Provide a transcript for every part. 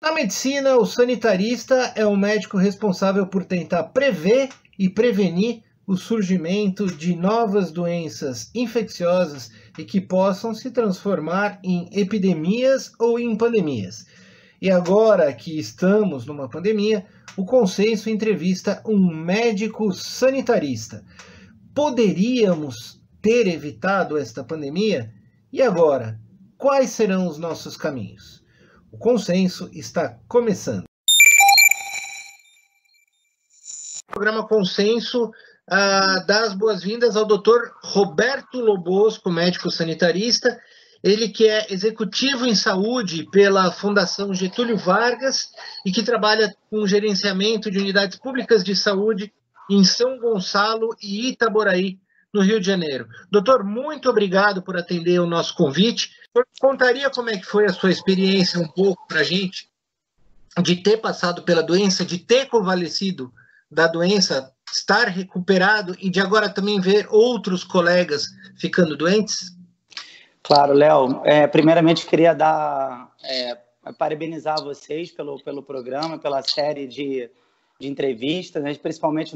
Na medicina, o sanitarista é o médico responsável por tentar prever e prevenir o surgimento de novas doenças infecciosas e que possam se transformar em epidemias ou em pandemias. E agora que estamos numa pandemia, o Consenso entrevista um médico sanitarista. Poderíamos ter evitado esta pandemia? E agora, quais serão os nossos caminhos? O Consenso está começando. O programa Consenso dá as boas-vindas ao Dr. Roberto Lobosco, médico sanitarista, ele que é executivo em saúde pela Fundação Getúlio Vargas e que trabalha com gerenciamento de unidades públicas de saúde em São Gonçalo e Itaboraí, no Rio de Janeiro. Doutor, muito obrigado por atender o nosso convite. Contaria como é que foi a sua experiência um pouco para a gente, de ter passado pela doença, de ter convalescido da doença, estar recuperado e de agora também ver outros colegas ficando doentes? Claro, Léo. Primeiramente, queria parabenizar vocês pelo programa, pela série de entrevistas, né? Principalmente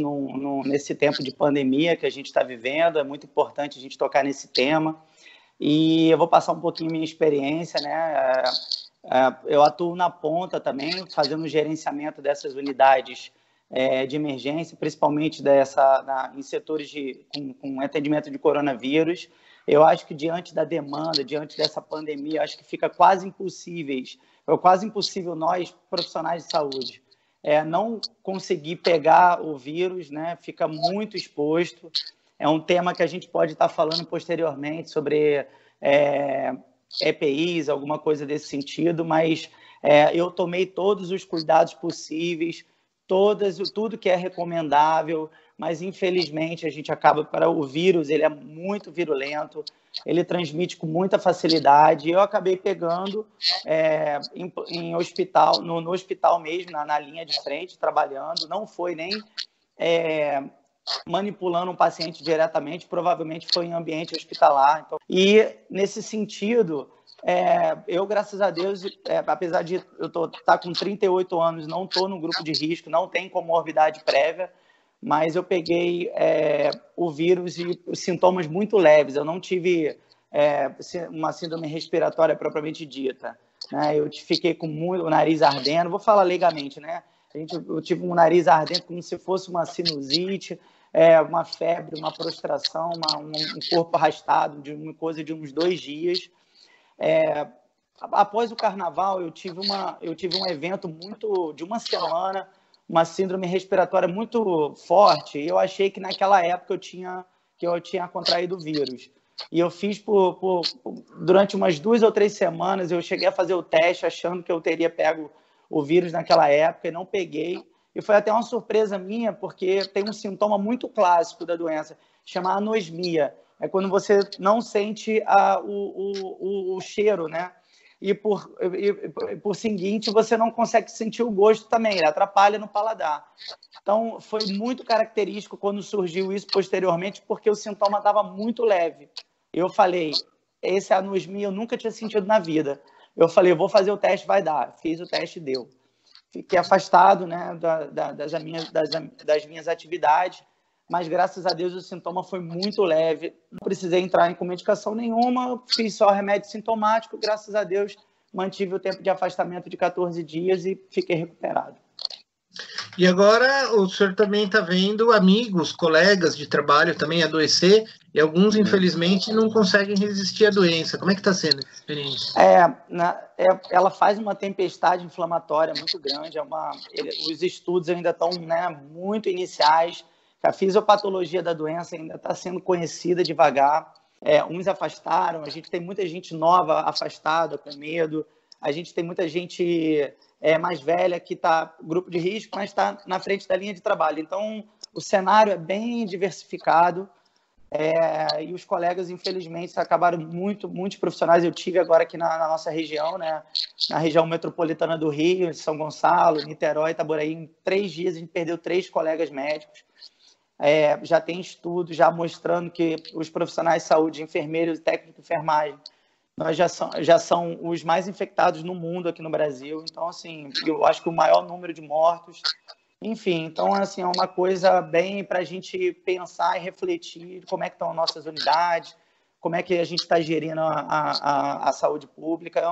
nesse tempo de pandemia que a gente está vivendo. É muito importante a gente tocar nesse tema. E eu vou passar um pouquinho minha experiência, né? Eu atuo na ponta também, fazendo o gerenciamento dessas unidades de emergência, principalmente em setores com atendimento de coronavírus. Eu acho que diante da demanda, diante dessa pandemia, acho que fica quase impossível nós, profissionais de saúde, não conseguir pegar o vírus, né? Fica muito exposto. É um tema que a gente pode estar falando posteriormente sobre EPIs, alguma coisa desse sentido, mas eu tomei todos os cuidados possíveis, tudo que é recomendável, mas infelizmente a gente acaba o vírus, ele é muito virulento, ele transmite com muita facilidade. Eu acabei pegando em hospital, no hospital mesmo, na linha de frente, trabalhando, não foi nem manipulando um paciente diretamente, provavelmente foi em ambiente hospitalar. Então, e nesse sentido, eu, graças a Deus, apesar de eu estar com 38 anos, não estou no grupo de risco, não tenho comorbidade prévia, mas eu peguei o vírus e sintomas muito leves. Eu não tive uma síndrome respiratória propriamente dita, né? Eu fiquei com o nariz ardendo, vou falar leigamente, né? Eu tive um nariz ardendo como se fosse uma sinusite, uma febre, uma prostração, um corpo arrastado, de uma coisa de uns 2 dias. Após o carnaval, eu tive um evento de uma semana, uma síndrome respiratória muito forte, e eu achei que naquela época eu tinha contraído o vírus. E eu fiz durante umas 2 ou 3 semanas, eu cheguei a fazer o teste achando que eu teria pego o vírus naquela época e não peguei. E foi até uma surpresa minha, porque tem um sintoma muito clássico da doença, chamado anosmia. É quando você não sente o cheiro, né? E por seguinte, você não consegue sentir o gosto também, ele atrapalha no paladar. Então, foi muito característico quando surgiu isso posteriormente, porque o sintoma estava muito leve. Eu falei, esse anosmia eu nunca tinha sentido na vida. Eu falei, eu vou fazer o teste, vai dar. Fiz o teste, deu. Fiquei afastado, né, das minhas atividades, mas graças a Deus o sintoma foi muito leve. Não precisei entrar com medicação nenhuma, fiz só remédio sintomático, graças a Deus mantive o tempo de afastamento de 14 dias e fiquei recuperado. E agora o senhor também está vendo amigos, colegas de trabalho também adoecer, e alguns, infelizmente, não conseguem resistir à doença. Como é que está sendo essa experiência? Ela faz uma tempestade inflamatória muito grande. Os estudos ainda estão, né, muito iniciais. A fisiopatologia da doença ainda está sendo conhecida devagar. Uns afastaram, a gente tem muita gente nova afastada, com medo. A gente tem muita gente mais velha que está grupo de risco, mas está na frente da linha de trabalho. Então, o cenário é bem diversificado. E os colegas, infelizmente, acabaram muitos profissionais. Eu tive agora aqui na nossa região, né, na região metropolitana do Rio, São Gonçalo, Niterói, Itaboraí. Em 3 dias, a gente perdeu 3 colegas médicos. Já tem estudos já mostrando que os profissionais de saúde, enfermeiros e técnicos de enfermagem, nós já são os mais infectados no mundo aqui no Brasil. Então, assim, eu acho que o maior número de mortos. Enfim, então, assim, é uma coisa bem para a gente pensar e refletir como é que estão nossas unidades, como é que a gente está gerindo a saúde pública.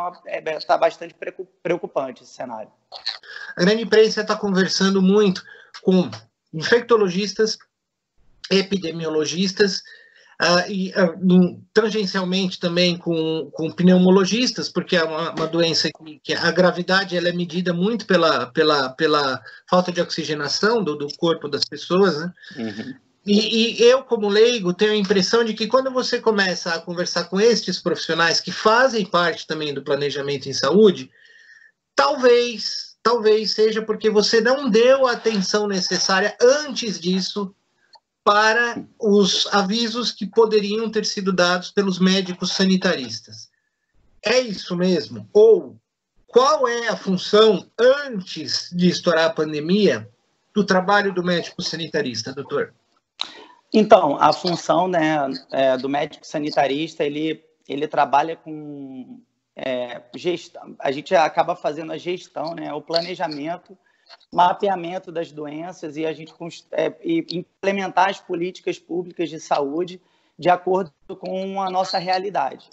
Está bastante preocupante esse cenário. A grande imprensa está conversando muito com infectologistas, epidemiologistas, e tangencialmente também com pneumologistas, porque é uma doença que a gravidade ela é medida muito pela falta de oxigenação do corpo das pessoas, né? Uhum. E eu, como leigo, tenho a impressão de que quando você começa a conversar com estes profissionais que fazem parte também do planejamento em saúde, talvez seja porque você não deu a atenção necessária antes disso para os avisos que poderiam ter sido dados pelos médicos sanitaristas. É isso mesmo? Ou qual é a função, antes de estourar a pandemia, do trabalho do médico sanitarista, doutor? Então, a função, né, do médico sanitarista, ele trabalha com gestão. A gente acaba fazendo a gestão, né, o planejamento, mapeamento das doenças e a gente implementar as políticas públicas de saúde de acordo com a nossa realidade.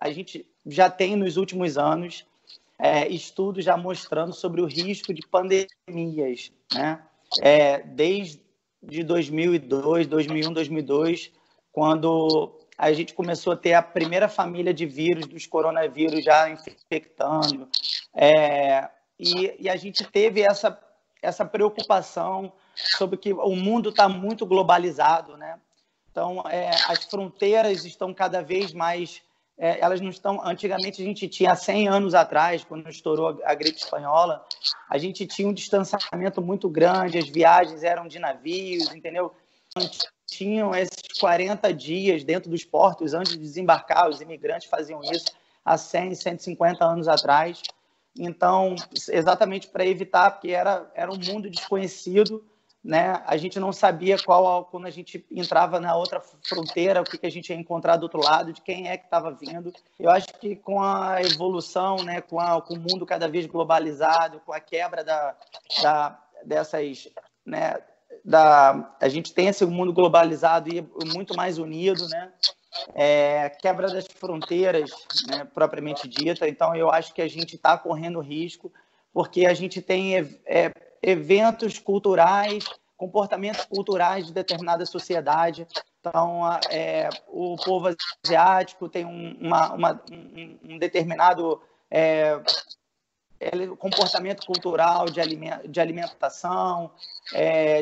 A gente já tem, nos últimos anos, estudos já mostrando sobre o risco de pandemias, né? Desde 2002, 2001, 2002, quando a gente começou a ter a primeira família de vírus, dos coronavírus já infectando, e a gente teve essa preocupação sobre que o mundo está muito globalizado, né? Então, as fronteiras estão cada vez mais... elas não estão... Antigamente, a gente tinha, 100 anos atrás, quando estourou a gripe espanhola, a gente tinha um distanciamento muito grande, as viagens eram de navios, entendeu? Tinham esses 40 dias dentro dos portos antes de desembarcar, os imigrantes faziam isso há 100, 150 anos atrás. Então, exatamente para evitar, porque era um mundo desconhecido, né? A gente não sabia quando a gente entrava na outra fronteira, o que a gente ia encontrar do outro lado, de quem é que estava vindo. Eu acho que com a evolução, né, com o mundo cada vez globalizado, com a quebra dessas... né, a gente tem esse mundo globalizado e muito mais unido, né? Quebra das fronteiras, né, propriamente dita. Então, eu acho que a gente está correndo risco, porque a gente tem eventos culturais, comportamentos culturais de determinada sociedade. Então, o povo asiático tem um determinado comportamento cultural de alimentação,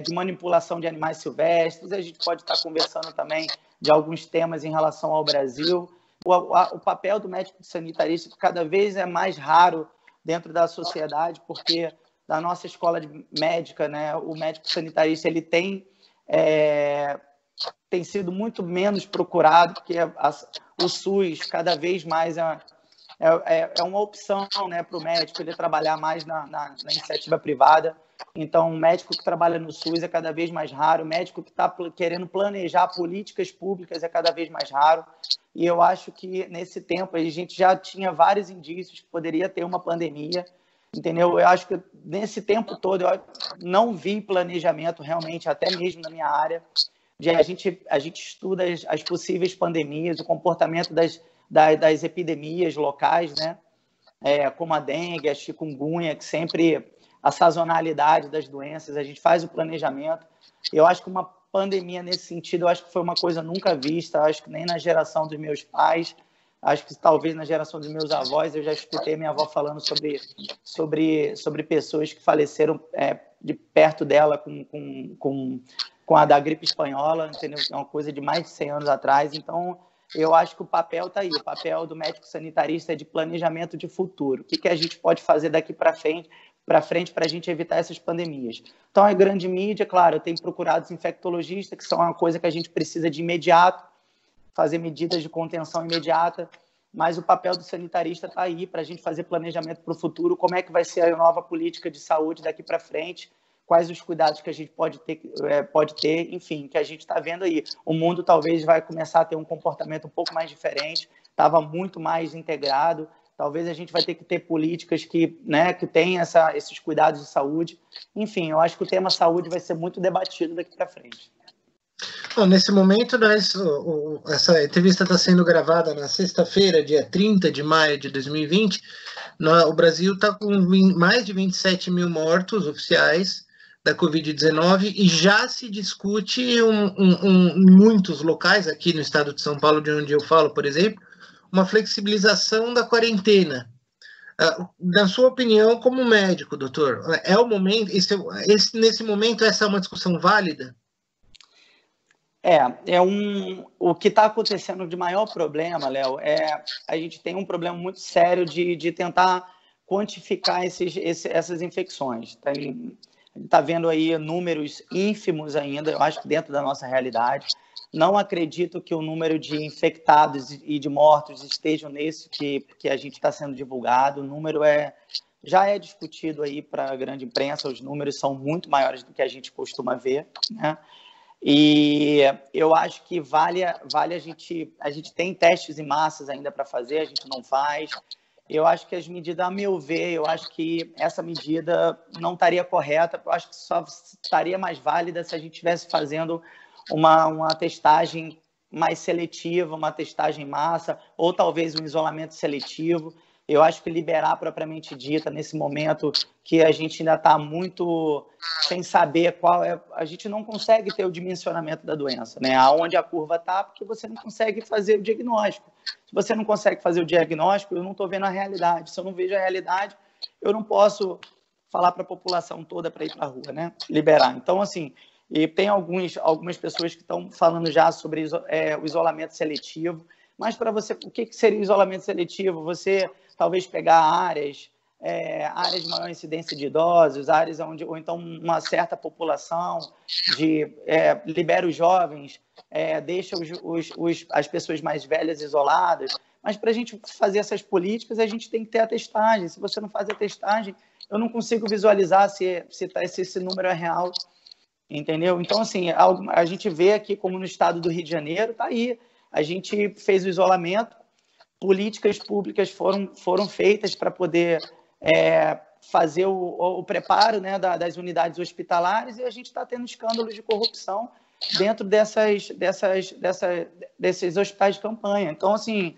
de manipulação de animais silvestres. A gente pode estar conversando também de alguns temas em relação ao Brasil. O papel do médico sanitarista cada vez é mais raro dentro da sociedade, porque da nossa escola médica, né, o médico sanitarista ele tem sido muito menos procurado, porque o SUS cada vez mais é uma opção, né, para o médico ele trabalhar mais na iniciativa privada. Então, o médico que trabalha no SUS é cada vez mais raro, o médico que está querendo planejar políticas públicas é cada vez mais raro. E eu acho que, nesse tempo, a gente já tinha vários indícios que poderia ter uma pandemia, entendeu? Eu acho que, nesse tempo todo, eu não vi planejamento, realmente, até mesmo na minha área. A gente estuda as possíveis pandemias, o comportamento das epidemias locais, né? Como a dengue, a chikungunya, que sempre a sazonalidade das doenças, a gente faz o planejamento. Eu acho que uma pandemia nesse sentido, eu acho que foi uma coisa nunca vista, eu acho que nem na geração dos meus pais, acho que talvez na geração dos meus avós, eu já escutei minha avó falando sobre pessoas que faleceram de perto dela com a da gripe espanhola, entendeu? É uma coisa de mais de 100 anos atrás. Então, eu acho que o papel está aí, o papel do médico sanitarista é de planejamento de futuro. O que a gente pode fazer daqui para frente para a gente evitar essas pandemias? Então, a grande mídia, claro, tem procurado os infectologistas, que são uma coisa que a gente precisa de imediato, fazer medidas de contenção imediata, mas o papel do sanitarista está aí para a gente fazer planejamento para o futuro, como é que vai ser a nova política de saúde daqui para frente, quais os cuidados que a gente pode ter, enfim, que a gente está vendo aí. O mundo talvez vai começar a ter um comportamento um pouco mais diferente, estava muito mais integrado. Talvez a gente vai ter que ter políticas que, né, que tenham esses cuidados de saúde. Enfim, eu acho que o tema saúde vai ser muito debatido daqui para frente. Bom, nesse momento, essa entrevista está sendo gravada na sexta-feira, dia 30 de maio de 2020. O Brasil está com mais de 27 mil mortos oficiais da Covid-19 e já se discute em muitos locais, aqui no estado de São Paulo, de onde eu falo, por exemplo, uma flexibilização da quarentena. Na sua opinião, como médico, doutor, é o momento, nesse momento, essa é uma discussão válida? O que está acontecendo de maior problema, Léo, a gente tem um problema muito sério de tentar quantificar essas infecções. Está vendo aí números ínfimos ainda, eu acho que dentro da nossa realidade. Não acredito que o número de infectados e de mortos estejam nesse que a gente está sendo divulgado. O número já é discutido aí para a grande imprensa, os números são muito maiores do que a gente costuma ver, né? E eu acho que vale a gente tem testes em massas ainda para fazer, a gente não faz. Eu acho que as medidas, a meu ver, eu acho que essa medida não estaria correta, eu acho que só estaria mais válida se a gente estivesse fazendo uma testagem mais seletiva, uma testagem em massa, ou talvez um isolamento seletivo. Eu acho que liberar propriamente dita, nesse momento que a gente ainda está muito sem saber qual é... A gente não consegue ter o dimensionamento da doença, né? Aonde a curva está, porque você não consegue fazer o diagnóstico. Se você não consegue fazer o diagnóstico, eu não estou vendo a realidade. Se eu não vejo a realidade, eu não posso falar para a população toda para ir para a rua, né? Liberar. Então, assim, e tem algumas pessoas que estão falando já sobre o isolamento seletivo. Mas para você, o que seria o isolamento seletivo? Você talvez pegar áreas de maior incidência de idosos, áreas ou então uma certa população, libera os jovens, deixa as pessoas mais velhas isoladas. Mas para a gente fazer essas políticas, a gente tem que ter a testagem. Se você não faz a testagem, eu não consigo visualizar se esse número é real, entendeu? Então, assim, a gente vê aqui, como no estado do Rio de Janeiro, está aí. A gente fez o isolamento, políticas públicas foram feitas para poder fazer o preparo, né, das unidades hospitalares, e a gente está tendo escândalos de corrupção dentro desses hospitais de campanha. Então, assim,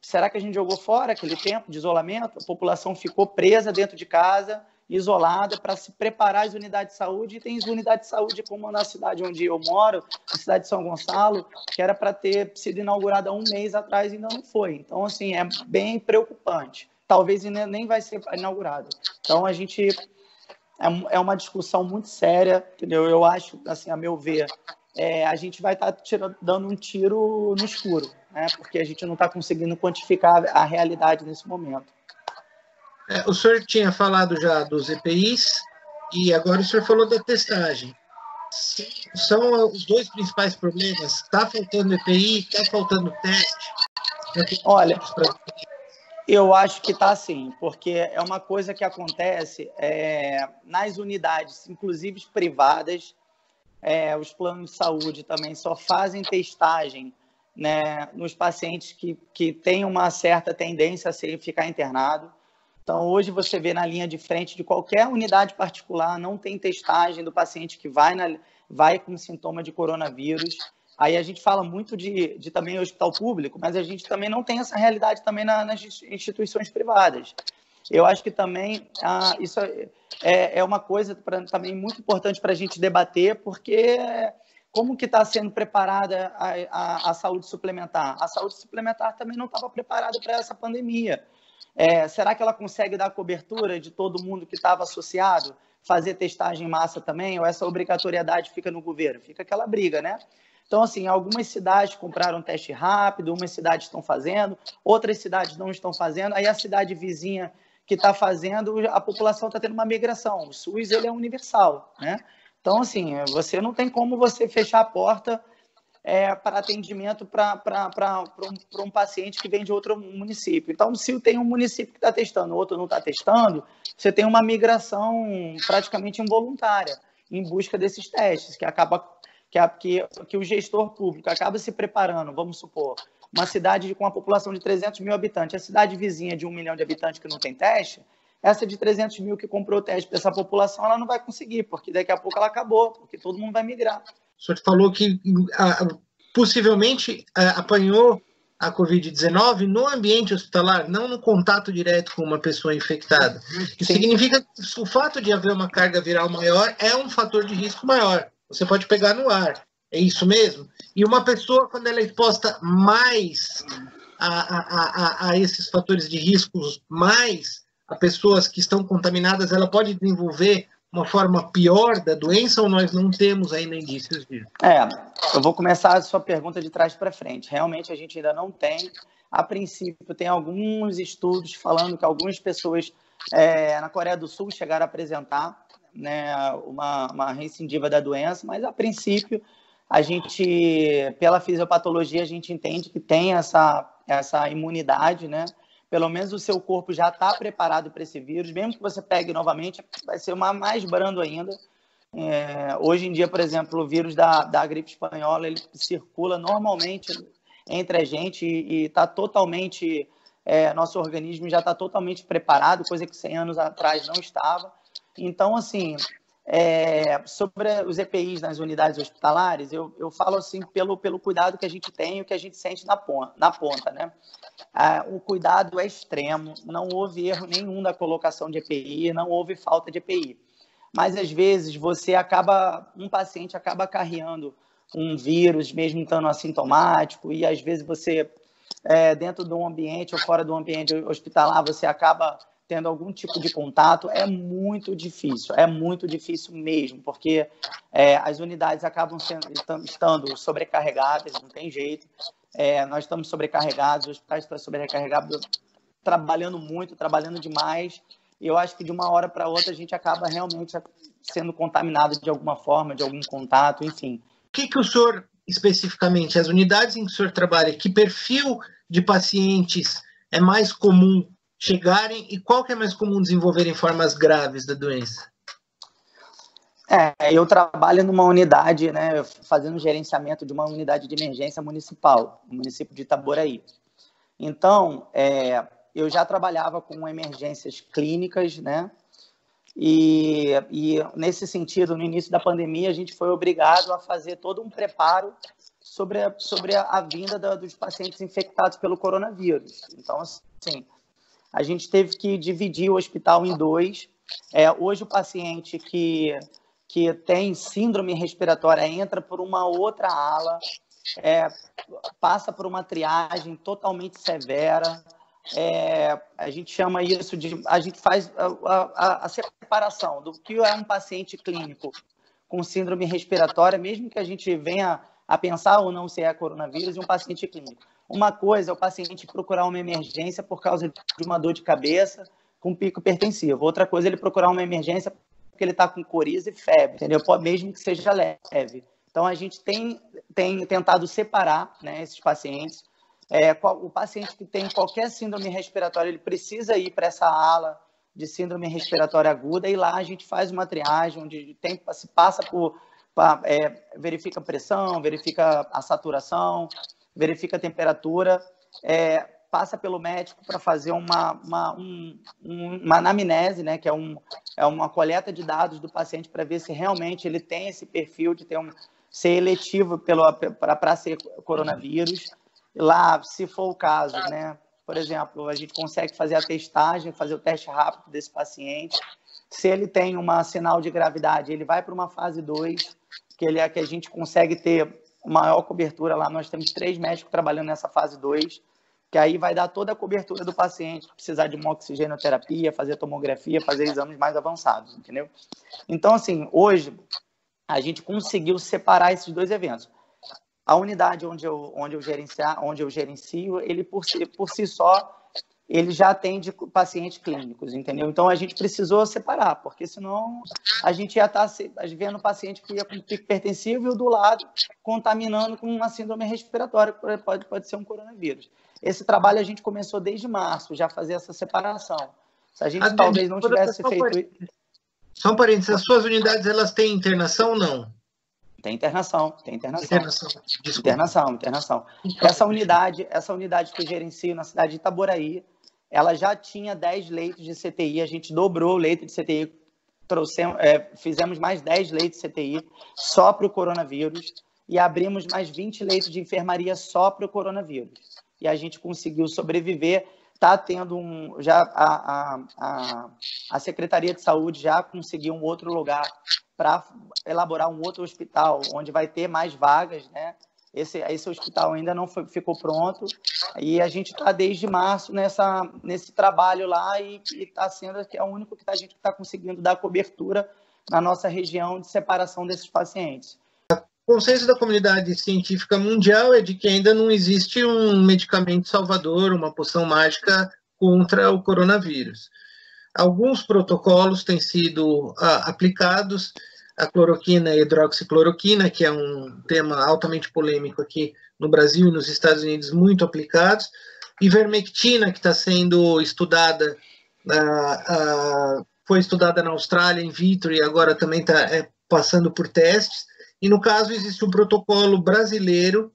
será que a gente jogou fora aquele tempo de isolamento? A população ficou presa dentro de casa, isolada, para se preparar as unidades de saúde, e tem unidades de saúde como na cidade onde eu moro, na cidade de São Gonçalo, que era para ter sido inaugurada há um mês atrás e ainda não foi. Então, assim, é bem preocupante. Talvez nem vai ser inaugurada. Então, a gente... É uma discussão muito séria, entendeu? Eu acho, assim, a meu ver, a gente vai estar dando um tiro no escuro, né? Porque a gente não está conseguindo quantificar a realidade nesse momento. O senhor tinha falado já dos EPIs e agora o senhor falou da testagem. São os dois principais problemas. Está faltando EPI, está faltando teste? Olha, eu acho que está sim, porque é uma coisa que acontece nas unidades, inclusive privadas, os planos de saúde também só fazem testagem, né, nos pacientes que têm uma certa tendência a ficar internado. Então, hoje você vê na linha de frente de qualquer unidade particular, não tem testagem do paciente que vai com sintoma de coronavírus. Aí a gente fala muito de também hospital público, mas a gente também não tem essa realidade também nas instituições privadas. Eu acho que também isso é uma coisa também muito importante para a gente debater, porque como que está sendo preparada a saúde suplementar? A saúde suplementar também não estava preparada para essa pandemia. Será que ela consegue dar cobertura de todo mundo que estava associado? Fazer testagem em massa também? Ou essa obrigatoriedade fica no governo? Fica aquela briga, né? Então, assim, algumas cidades compraram teste rápido, umas cidades estão fazendo, outras cidades não estão fazendo. Aí a cidade vizinha que está fazendo, a população está tendo uma migração. O SUS, ele é universal, né? Então, assim, você não tem como você fechar a porta para atendimento para um paciente que vem de outro município. Então, se tem um município que está testando, o outro não está testando, você tem uma migração praticamente involuntária em busca desses testes, que o gestor público acaba se preparando, vamos supor, uma cidade com uma população de 300 mil habitantes. A cidade vizinha de 1 milhão de habitantes que não tem teste, essa de 300 mil que comprou o teste para essa população, ela não vai conseguir, porque daqui a pouco ela acabou, porque todo mundo vai migrar. O senhor falou que possivelmente apanhou a Covid-19 no ambiente hospitalar, não no contato direto com uma pessoa infectada. Isso significa que o fato de haver uma carga viral maior é um fator de risco maior. Você pode pegar no ar. É isso mesmo? E uma pessoa, quando ela é exposta mais a esses fatores de riscos, mais a pessoas que estão contaminadas, ela pode desenvolver uma forma pior da doença ou nós não temos ainda indícios disso? Eu vou começar a sua pergunta de trás para frente. Realmente a gente ainda não tem. A princípio, tem alguns estudos falando que algumas pessoas na Coreia do Sul chegaram a apresentar, né, uma recidiva da doença, mas a princípio a gente, pela fisiopatologia, a gente entende que tem essa imunidade, né? Pelo menos o seu corpo já está preparado para esse vírus, mesmo que você pegue novamente, vai ser mais brando ainda. Hoje em dia, por exemplo, o vírus da gripe espanhola, ele circula normalmente entre a gente e está totalmente, nosso organismo já está totalmente preparado, coisa que 100 anos atrás não estava. Então, assim, sobre os EPIs nas unidades hospitalares, eu falo assim pelo cuidado que a gente tem, o que a gente sente na ponta, né? O cuidado é extremo, não houve erro nenhum da colocação de EPI, não houve falta de EPI. Mas, às vezes, um paciente acaba carregando um vírus, mesmo estando assintomático, e, às vezes, você, dentro de um ambiente ou fora do ambiente hospitalar, você acaba tendo algum tipo de contato. É muito difícil mesmo, porque as unidades acabam estando sobrecarregadas, não tem jeito. Nós estamos sobrecarregados, os hospitais estão sobrecarregados, trabalhando muito, trabalhando demais, e eu acho que de uma hora para outra a gente acaba realmente sendo contaminado de alguma forma, de algum contato, enfim. O que o senhor, especificamente, as unidades em que o senhor trabalha, que perfil de pacientes é mais comum chegarem e qual que é mais comum desenvolverem formas graves da doença? Eu trabalho numa unidade, né, fazendo gerenciamento de uma unidade de emergência municipal, no município de Itaboraí. Então, eu já trabalhava com emergências clínicas, né, e nesse sentido, no início da pandemia, a gente foi obrigado a fazer todo um preparo sobre a vinda dos pacientes infectados pelo coronavírus. Então, assim, a gente teve que dividir o hospital em dois. Hoje, o paciente que tem síndrome respiratória entra por uma outra ala, passa por uma triagem totalmente severa. A gente chama isso de... A gente faz a separação do que é um paciente clínico com síndrome respiratória, mesmo que a gente venha a pensar ou não se é coronavírus, e um paciente clínico. Uma coisa é o paciente procurar uma emergência por causa de uma dor de cabeça com pico hipertensivo. Outra coisa é ele procurar uma emergência porque ele está com coriza e febre, entendeu? Mesmo que seja leve. Então, a gente tem tentado separar, né, esses pacientes. O paciente que tem qualquer síndrome respiratória, ele precisa ir para essa ala de síndrome respiratória aguda, e lá a gente faz uma triagem, onde se passa verifica a pressão, verifica a saturação, verifica a temperatura, passa pelo médico para fazer uma anamnese, né, que é uma coleta de dados do paciente para ver se realmente ele tem esse perfil de ser eletivo para ser coronavírus. Lá, se for o caso, né, por exemplo, a gente consegue fazer a testagem, fazer o teste rápido desse paciente. Se ele tem um sinal de gravidade, ele vai para uma fase 2, que a gente consegue ter maior cobertura. Lá nós temos 3 médicos trabalhando nessa fase 2, que aí vai dar toda a cobertura do paciente, precisar de uma oxigenoterapia, fazer tomografia, fazer exames mais avançados, entendeu? Então, assim, hoje a gente conseguiu separar esses 2 eventos. A unidade onde eu gerencio, ele por si só, ele já atende pacientes clínicos, entendeu? Então, a gente precisou separar, porque senão a gente ia estar vendo um paciente que ia com pico hipertensivo e o do lado contaminando com uma síndrome respiratória, que pode ser um coronavírus. Esse trabalho a gente começou desde março, já fazer essa separação. Se a gente talvez não tivesse feito... Só um parênteses, as suas unidades, elas têm internação ou não? Tem internação, tem internação. Internação. Essa unidade que eu gerencio na cidade de Itaboraí, ela já tinha 10 leitos de CTI, a gente dobrou o leito de CTI, fizemos mais 10 leitos de CTI só para o coronavírus e abrimos mais 20 leitos de enfermaria só para o coronavírus. E a gente conseguiu sobreviver. Está tendo a Secretaria de Saúde já conseguiu um outro lugar para elaborar um outro hospital, onde vai ter mais vagas, né? Esse hospital ainda não ficou pronto, e a gente está desde março nesse trabalho lá, e está sendo que é o único que a gente está conseguindo dar cobertura na nossa região de separação desses pacientes. O consenso da comunidade científica mundial é de que ainda não existe um medicamento salvador, uma poção mágica contra o coronavírus. Alguns protocolos têm sido aplicados, a cloroquina e a hidroxicloroquina, que é um tema altamente polêmico aqui no Brasil e nos Estados Unidos, muito aplicados, ivermectina, que está sendo estudada, foi estudada na Austrália, in vitro, e agora também está passando por testes. E, no caso, existe um protocolo brasileiro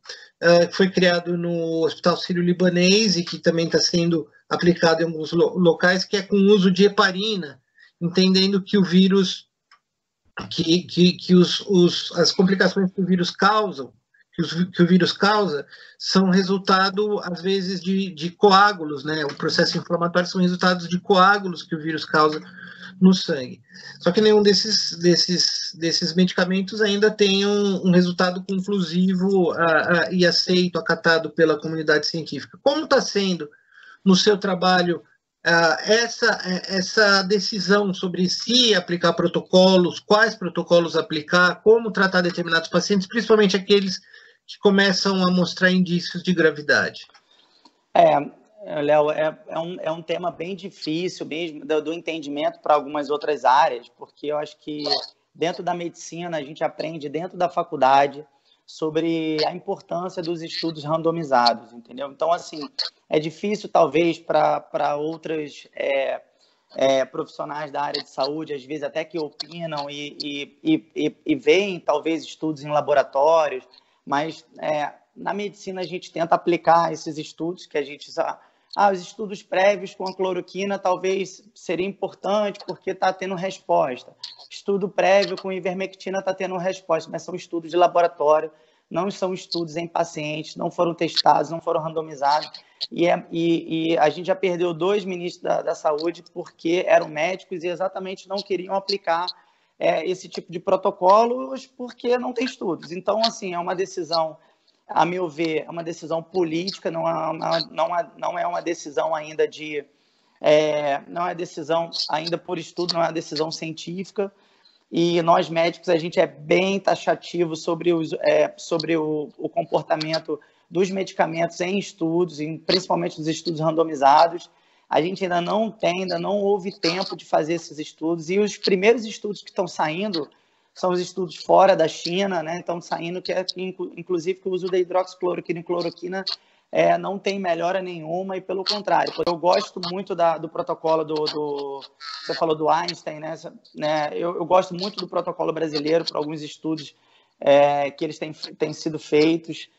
que foi criado no Hospital Sírio-Libanês e que também está sendo aplicado em alguns locais, que é com o uso de heparina, entendendo que o vírus, as complicações que o vírus causa, que o vírus causa, são resultado, às vezes, de coágulos, né? O processo inflamatório são resultados de coágulos que o vírus causa no sangue. Só que nenhum desses medicamentos ainda tem um resultado conclusivo e aceito, acatado pela comunidade científica. Como está sendo, no seu trabalho, essa decisão sobre se aplicar protocolos, quais protocolos aplicar, como tratar determinados pacientes, principalmente aqueles que começam a mostrar indícios de gravidade? Léo, é um tema bem difícil mesmo do entendimento para algumas outras áreas, porque eu acho que dentro da medicina a gente aprende dentro da faculdade sobre a importância dos estudos randomizados, entendeu? Então, assim, é difícil talvez para outras profissionais da área de saúde, às vezes até que opinam e veem talvez estudos em laboratórios, mas na medicina a gente tenta aplicar esses estudos que a gente os estudos prévios com a cloroquina talvez seria importante porque está tendo resposta. Estudo prévio com ivermectina está tendo resposta, mas são estudos de laboratório, não são estudos em pacientes, não foram testados, não foram randomizados. E a gente já perdeu 2 ministros da saúde porque eram médicos e exatamente não queriam aplicar esse tipo de protocolos porque não tem estudos. Então, assim, é uma decisão, a meu ver, é uma decisão política, não é uma decisão ainda não é decisão ainda por estudo, não é uma decisão científica. E nós médicos, a gente é bem taxativo sobre o comportamento dos medicamentos em estudos, principalmente nos estudos randomizados. A gente ainda não houve tempo de fazer esses estudos, e os primeiros estudos que estão saindo são os estudos fora da China, né? Estão saindo inclusive que o uso da hidroxicloroquina e cloroquina não tem melhora nenhuma, e pelo contrário. Eu gosto muito do protocolo você falou do Einstein, né? Eu gosto muito do protocolo brasileiro para alguns estudos que eles têm sido feitos.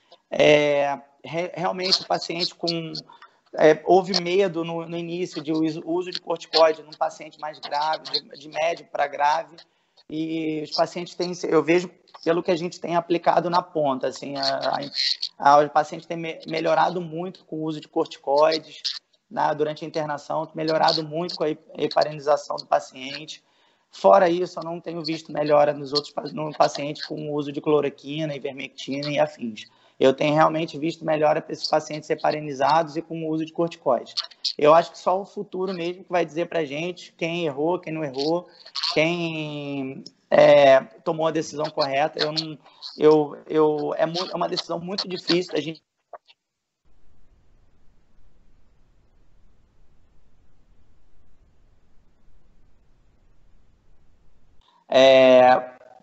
Realmente o paciente houve medo no início de uso de corticoide num paciente mais grave, de médio para grave, e os pacientes eu vejo pelo que a gente tem aplicado na ponta, assim, o paciente tem melhorado muito com o uso de corticoides, né, durante a internação, melhorado muito com a heparinização do paciente. Fora isso, eu não tenho visto melhora no paciente com o uso de cloroquina, ivermectina e afins. Eu tenho realmente visto melhora para esses pacientes heparinizados e com o uso de corticoides. Eu acho que só o futuro mesmo que vai dizer para a gente quem errou, quem não errou, quem tomou a decisão correta. É uma decisão muito difícil da gente.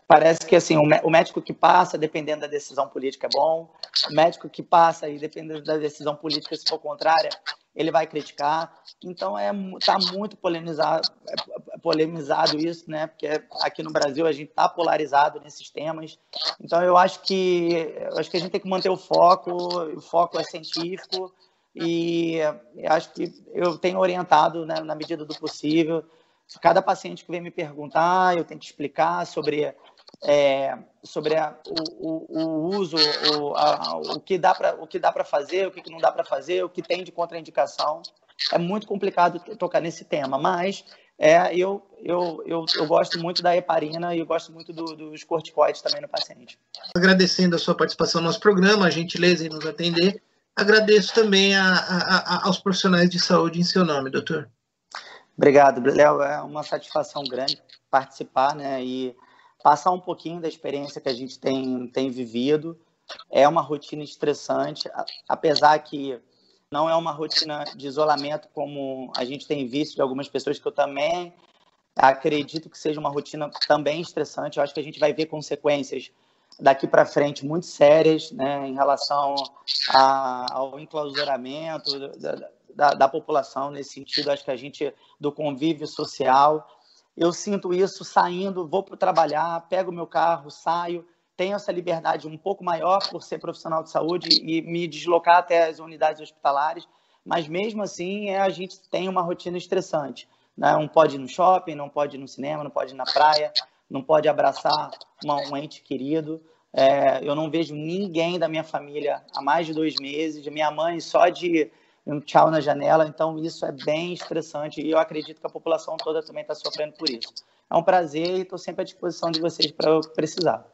Parece que assim, o médico que passa, dependendo da decisão política, é bom. O médico que passa e dependendo da decisão política, se for contrária, ele vai criticar. Então, está muito polemizado isso, né? Porque aqui no Brasil a gente está polarizado nesses temas. Então eu acho que a gente tem que manter o foco é científico, e eu acho que eu tenho orientado, né, na medida do possível. Cada paciente que vem me perguntar, eu tenho que explicar sobre o uso, o que dá para fazer, o que não dá para fazer, o que tem de contraindicação. É muito complicado tocar nesse tema, mas eu gosto muito da heparina e eu gosto muito dos corticoides também no paciente. Agradecendo a sua participação no nosso programa, a gentileza em nos atender. Agradeço também aos profissionais de saúde em seu nome, doutor. Obrigado, Léo. É uma satisfação grande participar, né, e passar um pouquinho da experiência que a gente tem vivido. É uma rotina estressante, apesar que não é uma rotina de isolamento como a gente tem visto de algumas pessoas, que eu também acredito que seja uma rotina também estressante. Eu acho que a gente vai ver consequências daqui para frente muito sérias, né, em relação ao enclausuramento da população, nesse sentido, acho que a gente, do convívio social. Eu sinto isso saindo, vou para trabalhar, pego o meu carro, saio, tenho essa liberdade um pouco maior por ser profissional de saúde e me deslocar até as unidades hospitalares, mas mesmo assim a gente tem uma rotina estressante, né? Não pode ir no shopping, não pode ir no cinema, não pode ir na praia, não pode abraçar um ente querido. Eu não vejo ninguém da minha família há mais de 2 meses, minha mãe só de um tchau na janela, então isso é bem estressante e eu acredito que a população toda também está sofrendo por isso. É um prazer e estou sempre à disposição de vocês para eu precisar.